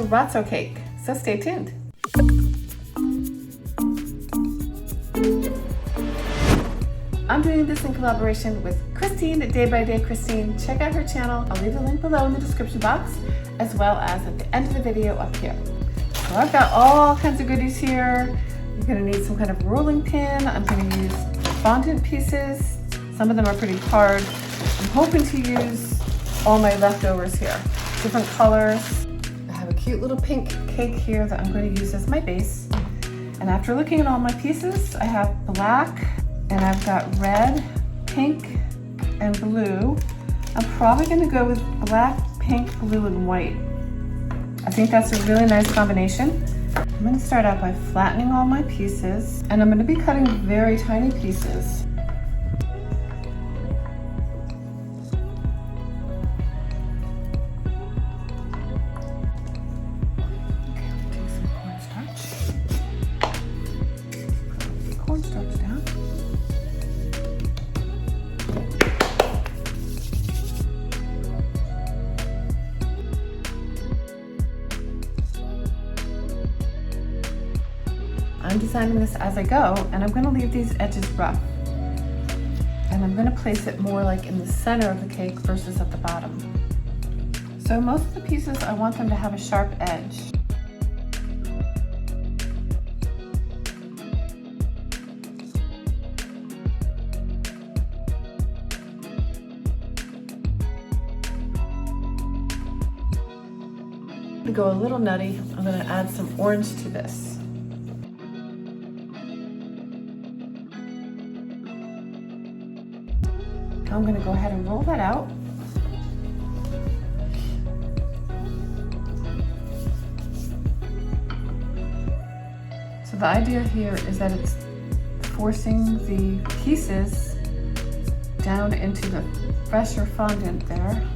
terrazzo cake, so stay tuned. I'm doing this in collaboration with Christine at Day by Day Christine. Check out her channel. I'll leave the link below in the description box, as well as at the end of the video up here. So I've got all kinds of goodies here. You're gonna need some kind of rolling pin. I'm gonna use fondant pieces. Some of them are pretty hard. I'm hoping to use all my leftovers here. Different colors. I have a cute little pink cake here that I'm going to use as my base. And after looking at all my pieces, I have black, and I've got red, pink, and blue. I'm probably going to go with black, pink, blue, and white. I think that's a really nice combination. I'm going to start out by flattening all my pieces, and I'm going to be cutting very tiny pieces. Cornstarch down. I'm designing this as I go, and I'm going to leave these edges rough. And I'm going to place it more like in the center of the cake versus at the bottom. So most of the pieces, I want them to have a sharp edge. To go a little nutty, I'm going to add some orange to this. Now I'm going to go ahead and roll that out. So the idea here is that it's forcing the pieces down into the fresher fondant there.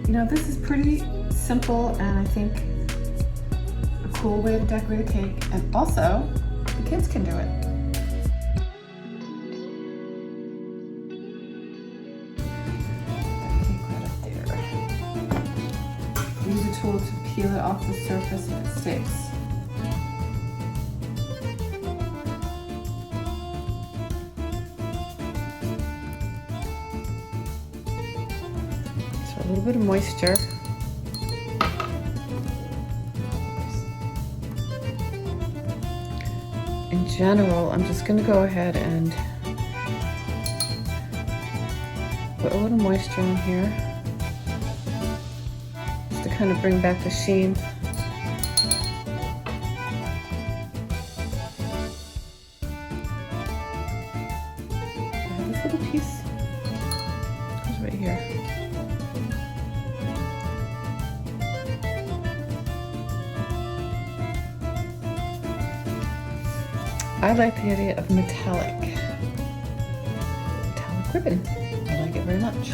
You know, this is pretty simple, and I think a cool way to decorate a cake, and also the kids can do it. That cake right up there. Use a tool to peel it off the surface if it sticks. A little bit of moisture. In general, I'm just going to go ahead and put a little moisture in here, just to kind of bring back the sheen. I have this little piece. It goes right here. I like the idea of metallic ribbon. I like it very much.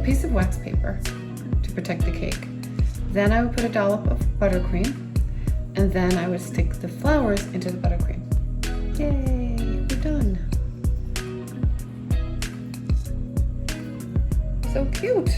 Piece of wax paper to protect the cake. Then I would put a dollop of buttercream, and then I would stick the flowers into the buttercream. Yay, we're done. So cute.